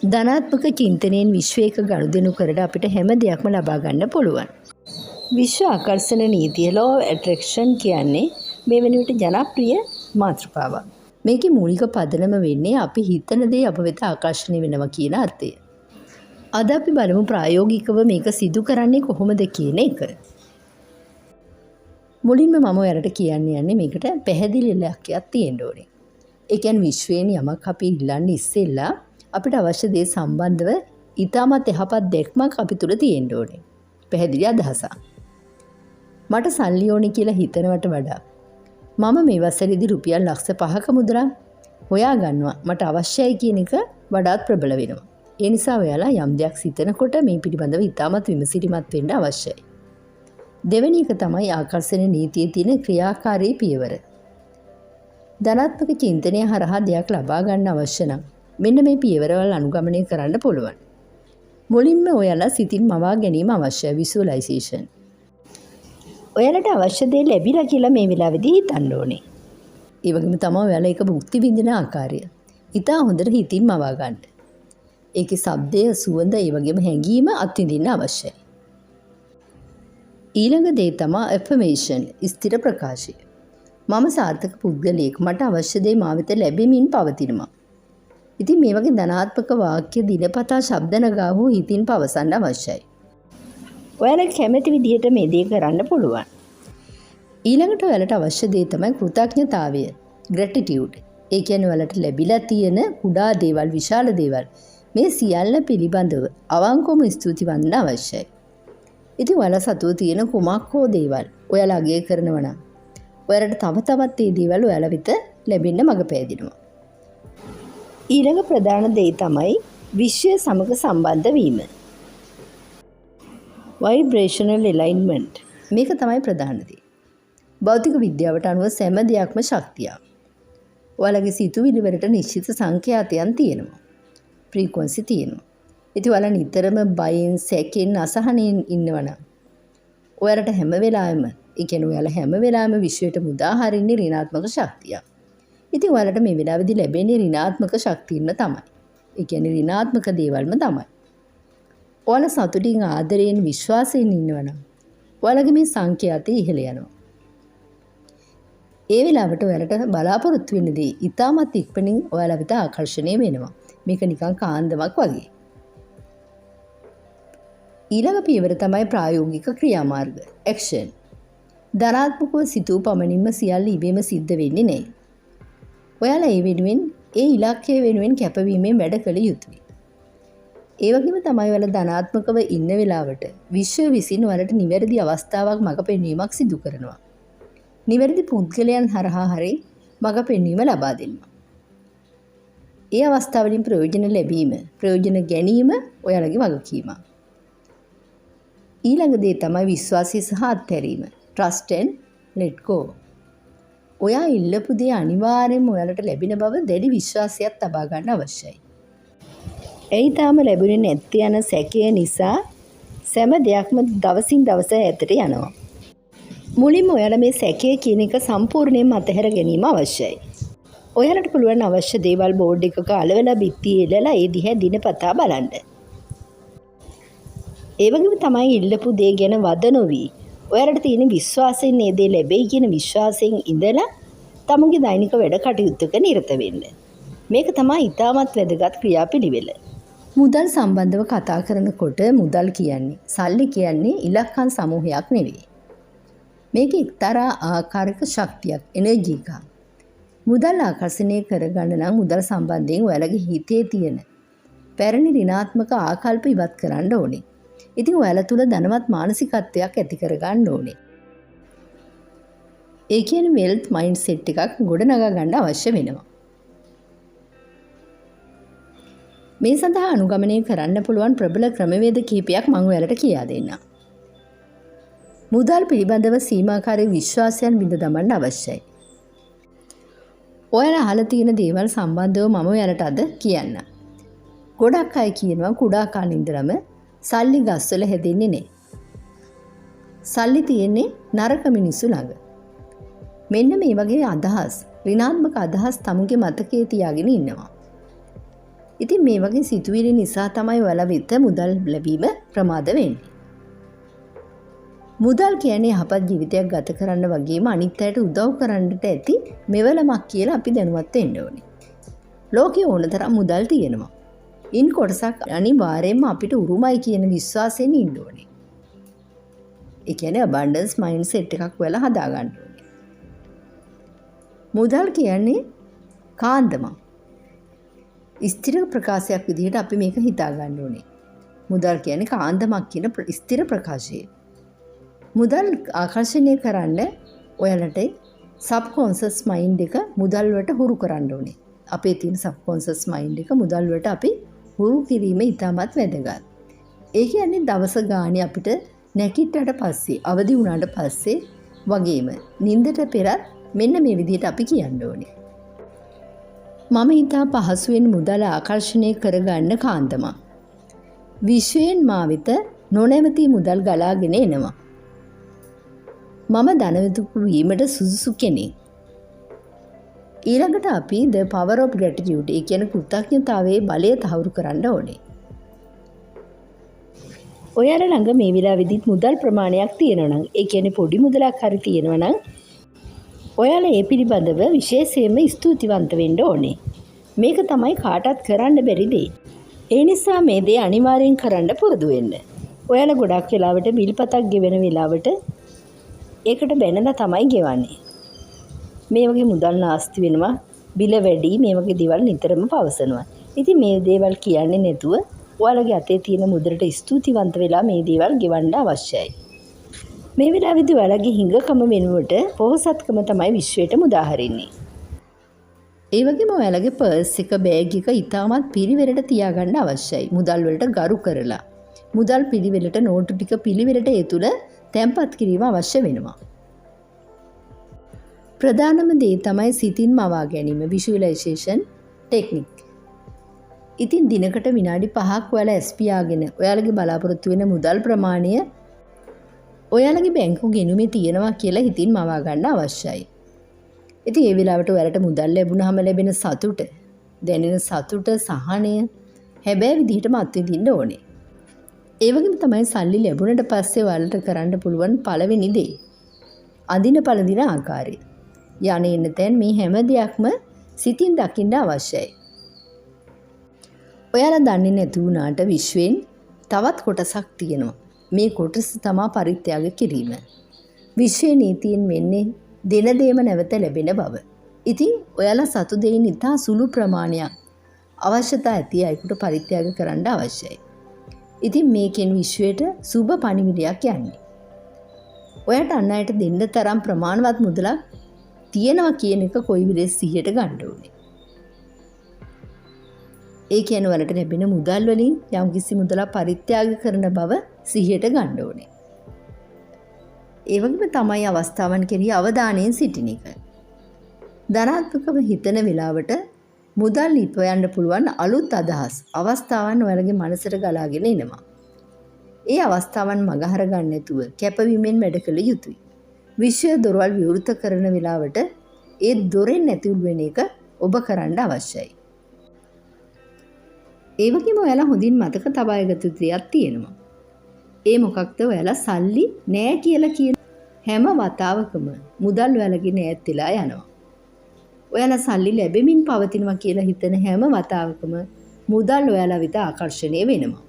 ධනාත්මක චින්තනයෙන් විශ්වයක ගනුදෙනු කරලා අපිට හැම දෙයක්ම ලබා ගන්න පුළුවන්. විශ්ව ආකර්ෂණ නීතිය law of attraction කියන්නේ මේ වෙන විට ජනප්‍රිය මාතෘකාවක්. මේකේ මූලික පදනම වෙන්නේ අපි හිතන දේ අප වෙත ආකර්ෂණය වෙනවා කියන අර්ථය. අද අපි බලමු ප්‍රායෝගිකව මේක සිදු කරන්නේ කොහොමද කියන එක. මුලින්ම මම ඔයාලට කියන්න යන්නේ මේකට පැහැදිලි ඉලක්කයක් තියෙන්න ඕනේ. ඒ කියන්නේ විශ්වයෙන් යමක් අපි ඉල්ලන්නේ ඉස්සෙල්ලා අපිට අවශ්‍ය දේ සම්බන්ධව ඊටමත් යහපත් දැක්මක් අපි තුල තියෙන්න ඕනේ. පැහැදිලි අදහසක්. මට සල්ලි ඕනේ කියලා හිතනවට වඩා මම මේ වසරේදී රුපියල් ලක්ෂ 5ක මුදලක් හොයා ගන්නවා මට අවශ්‍යයි කියන එක වඩාත් ප්‍රබල වෙනවා. ඒ නිසා ඔයාලා යම් දෙයක් සිතනකොට මේ පිළිබඳව ඊටමත් විමසිලිමත් වෙන්න අවශ්‍යයි. දෙවෙනි එක තමයි ආකර්ෂණ නීතියේ තියෙන ක්‍රියාකාරී පියවර. ධනාත්මක චින්තනය හරහා දෙයක් ලබා ගන්න අවශ්‍ය නම් මෙන්න මේ පියවරවල් අනුගමනය කරන්න පුළුවන්. මුලින්ම ඔයාලා සිතින් මවා ගැනීම අවශ්‍යයි විසුවලයිසේෂන්. ඔයාලට අවශ්‍ය දේ ලැබිලා කියලා මේ වෙලාවේදී හිතන්න ඕනේ. ඒ වගේම තමයි ඔයාලා ඒක භුක්ති විඳින ආකාරය. ඉතා හොඳට හිතින් මවා ගන්න. ඒකේ ශබ්දය, සුවඳ, ඒ වගේම හැඟීම අත්විඳින්න අවශ්‍යයි. ඊළඟ දේ තමයි affirmation, ස්ථිර ප්‍රකාශය. මම සාර්ථක පුද්ගලයෙක්, මට අවශ්‍ය දේ මා වෙත ලැබෙමින් පවතිනවා. ඉතින් මේ වගේ ධනාත්මක වාක්‍ය දිනපතා ශබ්ද නගා හෝ හිතින් පවසන්න අවශ්‍යයි. ඔයාලා කැමති විදිහට මේ දේ කරන්න පුළුවන්. ඊළඟට ඔයාලට අවශ්‍ය දේ තමයි කෘතඥතාවය, gratitude. ඒ කියන්නේ ඔයාලට ලැබිලා තියෙන කුඩා දේවල්, විශාල දේවල් මේ සියල්ල පිළිබඳව අවංකවම ස්තුතිවන්ත අවශ්‍යයි. ඉතින් ඔයාලා සතුව තියෙන කුමක් හෝ දේවල් ඔයාලා අගය කරනවා නම් ඔයාලට තව තවත් මේ දේවල් ඔයාලා වෙත ලැබෙන්න මඟ පෑදෙනවා. ඊළඟ ප්‍රධාන දේ තමයි විශ්වය සමග සම්බන්ධ වීම. vibrational alignment. මේක තමයි ප්‍රධාන දේ. භෞතික විද්‍යාවට අනුව සෑම දෙයක්ම ශක්තියක්. ඔයාලගේ සිතුවිලි වලට නිශ්චිත සංඛ්‍යාතයන් තියෙනවා. ෆ්‍රීකවන්සි තියෙනවා. ඉතින් ඔයාලා නිතරම බයෙන්, සැකෙන්, අසහනෙන් ඉන්නවනම් ඔයාලට හැම වෙලාවෙම, ඒ කියන්නේ ඔයාලා හැම වෙලාවෙම විශ්වයට මුදා හරින්නේ ඍණාත්මක ශක්තියක්. ඉතින් ඔයාලට මේ වෙලාවේදී ලැබෙන්නේ ඍණාත්මක ශක්තියම තමයි. ඒ කියන්නේ ඍණාත්මක දේවල්ම තමයි. ඔයාලා සතුටින්, ආදරයෙන්, විශ්වාසයෙන් ඉන්නවනම් ඔයාලගේ මේ සංඛ්‍යාතය ඉහළ යනවා. ඒ වෙලාවට ඔයාලට බලාපොරොත්තු වෙන දේ ඉතාමත් ඉක්මනින් ඔයාලා වෙත ආකර්ෂණය වෙනවා. මේක නිකන් කාන්දමක් වගේ. ඊළඟ පියවර තමයි ප්‍රායෝගික ක්‍රියාමාර්ග, ඇක්ෂන්. ධනාත්මකව සිතූ පමණින්ම සියල්ල ඉබේම සිද්ධ වෙන්නේ නැහැ. ඔයාලා ඒ වෙනුවෙන්, ඒ ඉලක්කය වෙනුවෙන් කැපවීමෙන් වැඩ කළ යුතුයි. ඒ වගේම තමයි ඔයාලා ධනාත්මකව ඉන්න වෙලාවට විශ්වය විසින් ඔයාලට නිවැරදි අවස්ථාවක් මඟ පෙන්වීමක් සිදු කරනවා. නිවැරදි පුද්ගලයන් හරහා හරි මඟ පෙන්වීම ලබා දෙනවා. ඒ අවස්ථාවලින් ප්‍රයෝජන ලැබීම, ප්‍රයෝජන ගැනීම ඔයාලගේ වගකීමක්. ඊළඟ දේ තමයි විශ්වාසය සහ අත්හැරීම, trust and let go. ඔයා ඉල්ලපු දේ අනිවාර්යෙන්ම ඔයාලට ලැබෙන බව දැඩි විශ්වාසයක් තබා ගන්න අවශ්‍යයි. එයි තාම ලැබුණේ නැති යන සැකය නිසා සෑම දෙයක්ම දවසින් දවස ඈතට යනවා. මුලින්ම ඔයාලා මේ සැකය කියන එක සම්පූර්ණයෙන්ම අතහැර ගැනීම අවශ්‍යයි. ඔයාලට පුළුවන් අවශ්‍ය දේවල් බෝඩ් එකක අලවලා බිත්තියේ එලලා ඒ දිහා දිනපතා බලන්න. ඒ වගේම තමයි ඉල්ලපු දේ ගැන වද නොවි ඔයාලට තියෙන විශ්වාසයෙන් මේ දේ ලැබෙයි කියන විශ්වාසයෙන් ඉඳලා තමන්ගේ දෛනික වැඩ කටයුත්තක නිරත වෙන්න. මේක තමයි ඊටමත් වැදගත් ක්‍රියාපිළිවෙල. මුදල් සම්බන්ධව කතා කරනකොට මුදල් කියන්නේ, සල්ලි කියන්නේ ඉලක්කම් සමූහයක් නෙවෙයි. මේක එක්තරා ආකාරයක ශක්තියක්, එනර්ජි එකක්. මුදල් ආකර්ෂණය කරගන්න නම් මුදල් සම්බන්ධයෙන් ඔයාලගේ හිතේ තියෙන පැරණි ඍණාත්මක ආකල්ප ඉවත් කරන්න ඕනේ. ඉතින් ඔයාලා තුල ධනවත් මානසිකත්වයක් ඇති කරගන්න ඕනේ. ඒ කියන්නේ වෙල්ත් මයින්ඩ් සෙට් එකක් ගොඩනගා ගන්න අවශ්‍ය වෙනවා. මේ සඳහා අනුගමනය කරන්න පුළුවන් ප්‍රබල ක්‍රමවේද කිහිපයක් මම ඔයාලට කියා දෙන්නම්. මුදල් පිළිබඳව සීමාකාරී විශ්වාසයන් බිඳ දමන්න අවශ්‍යයි. ඔයාලා අහලා තියෙන දේවල් සම්බන්ධව මම ඔයාලට අද කියන්නම්. ගොඩක් අය කියනවා කුඩා කාලේ ඉඳලම සල්ලි ගස්වල හැදෙන්නේ නැහැ. සල්ලි තියෙන්නේ නරක මිනිස්සු ළඟ. මෙන්න මේ වගේ අදහස්, ඍණාත්මක අදහස් තමුගේ මතකයේ තියාගෙන ඉන්නවා. ඉතින් මේ වගේ සිතුවිලි නිසා තමයි ඔයාලා වෙත මුදල් ලැබීම ප්‍රමාද වෙන්නේ. මුදල් කියන්නේ යහපත් ජීවිතයක් ගත කරන්න වගේම අනිත් අයට උදව් කරන්නට ඇති මෙවලමක් කියලා අපි දැනුවත් වෙන්න ඕනේ. ලෝකේ ඕන තරම් මුදල් තියෙනවා. ඉන් කොටසක් අනිවාර්යයෙන්ම අපිට උරුමයි කියන විශ්වාසයෙන් ඉන්න ඕනේ. ඒ කියන්නේ abundance mindset එකක් වෙලා හදා ගන්න ඕනේ. මුදල් කියන්නේ කාන්දමක්. ස්ථිර ප්‍රකාශයක් විදිහට අපි මේක හිතා ගන්න ඕනේ. මුදල් කියන්නේ කාන්දමක් කියන ස්ථිර ප්‍රකාශය. මුදල් ආකර්ෂණය කරන්න ඔයාලට සබ්කොන්ෂස් මයින්ඩ් එක මුදල් වලට හුරු කරන්න ඕනේ. අපේ තියෙන සබ්කොන්ෂස් මයින්ඩ් එක මුදල් වලට අපි හුරු කිරීම ඉතාමත් වැදගත්. ඒ කියන්නේ දවස ගානේ අපිට නැගිට්ටට පස්සේ අවදි වුණාට පස්සේ වගේම නිින්දට පෙරත් මෙන්න මේ විදිහට අපි කියන්න ඕනේ. මම හිතා පහසුවෙන් මුදල ආකර්ෂණය කරගන්න කාන්දමක්. විශ්වයෙන් මා වෙත නොනැවති මුදල් ගලාගෙන එනවා. මම ධනවතෙකු වීමට සුදුසු කෙනෙක්. ඊළඟට අපි the power of gratitude ඒ කියන කෘතඥතාවයේ බලය තහවුරු කරන්න ඕනේ. ඔයාලා ළඟ මේ වෙලාවෙදිත් මුදල් ප්‍රමාණයක් තියෙනවා නම් ඒ කියන්නේ පොඩි මුදලක් හරි තියෙනවා නම් ඔයාලා ඒ පිළිබඳව විශේෂයෙන්ම ස්තුතිවන්ත වෙන්න ඕනේ. මේක තමයි කාටවත් කරන්න බැරි දේ. ඒ නිසා මේ දේ අනිවාර්යෙන් කරන්න පුරුදු වෙන්න. ඔයාලා ගොඩක් වෙලාවට බිල්පතක් ගෙවෙන වෙලාවට ඒකට බැනලා තමයි ගෙවන්නේ. මේ වගේ මුදල් නාස්ති වෙනවා, බිල වැඩි, මේ වගේ දේවල් නිතරම පවසනවා. ඉතින් මේ දේවල් කියන්නේ නැතුව ඔයාලගේ අතේ තියෙන මුදලට ස්තුතිවන්ත වෙලා මේ දේවල් ගෙවන්න අවශ්‍යයි. මේ වෙලාවේදී ඔයාලගේ හිඟකම වෙනුවට පොහොසත්කම තමයි විශ්වයට මුදාහරින්නේ. ඒ වගේම ඔයාලගේ පර්ස් එක, බෑග් එක ඉතාමත් පිළිවෙලට තියාගන්න අවශ්‍යයි. මුදල් වලට ගරු කරලා. මුදල් පිළිවෙලට නෝටු ටික පිළිවෙලට ඒ තුල තැන්පත් කිරීම අවශ්‍ය වෙනවා. ප්‍රධානම දේ තමයි සිතින් මවා ගැනීම, විෂුවලයිසේෂන් ටෙක්නික්. ඉතින් දිනකට විනාඩි 5ක් ඔයාලා ස්පියාගෙන ඔයාලගේ බලාපොරොත්තු වෙන මුදල් ප්‍රමාණය ඔයාලගේ බැංකු ගිණුමේ තියෙනවා කියලා හිතින් මවා ගන්න අවශ්‍යයි. ඉතින් ඒ වෙලාවට ඔයාලට මුදල් ලැබුණාම ලැබෙන සතුට, දැනෙන සතුට, සහනය හැබැයි විදිහටම අත්විඳින්න ඕනේ. ඒ වගේම තමයි සල්ලි ලැබුණට පස්සේ ඔයාලට කරන්න පුළුවන් පළවෙනි දේ. අදින පළදින ආකාරය. යන්නේ ඉන්න තැන් මේ හැම දෙයක්ම සිතින් දකින්න අවශ්‍යයි. ඔයාලා දන්නේ නැති වුණාට විශ්වෙන් තවත් කොටසක් තියෙනවා. මේ කොටස තමයි පරිත්‍යාග කිරීම. විශ්වයේ නීතියෙන් වෙන්නේ දෙන දේම නැවත ලැබෙන බව. ඉතින් ඔයාලා සතු දෙයින් ඉතා සුළු ප්‍රමාණයක් අවශ්‍යතා ඇති අයෙකුට පරිත්‍යාග කරන්න අවශ්‍යයි. ඉතින් මේකෙන් විශ්වයට සුබ පණිවිඩයක් යන්නේ. ඔයාට අන් අයට දෙන්න තරම් ප්‍රමාණවත් මුදලක් තියෙනවා කියන එක කොයි විදිහට සිහියට ගන්න ඕනේ. ඒ කියන්නේ වලට ලැබෙන මුදල් වලින් යම්කිසි මුදලක් පරිත්‍යාග කරන බව සිහියට ගන්න ඕනේ. ඒ වගේම තමයි අවස්ථාවන් කෙරෙහි අවධානයෙන් සිටින එක. ධනාත්මකව හිතන වෙලාවට මුදල් ඉපයන්න පුළුවන් අලුත් අදහස් අවස්ථාවන් ඔයාලගේ මනසට ගලාගෙන එනවා. ඒ අවස්ථාවන් මගහර ගන්න නැතුව කැපවීමෙන් වැඩ කළ යුතුයි. විශ්ව දොරවල් විවෘත කරන වෙලාවට ඒ දොරෙන් නැතිවුල් වෙන එක ඔබ කරන්න අවශ්‍යයි. ඒ වගේම ඔයාලා හොඳින් මතක තබා ගත යුතු දෙයක් තියෙනවා. ඒ මොකක්ද? ඔයාලා සල්ලි නෑ කියලා කියන හැම වතාවකම මුදල් ඔයාලගේ ඈත් වෙලා යනවා. ඔයාලා සල්ලි ලැබෙමින් පවතිනවා කියලා හිතන හැම වතාවකම මුදල් ඔයාලා වෙත ආකර්ෂණය වෙනවා.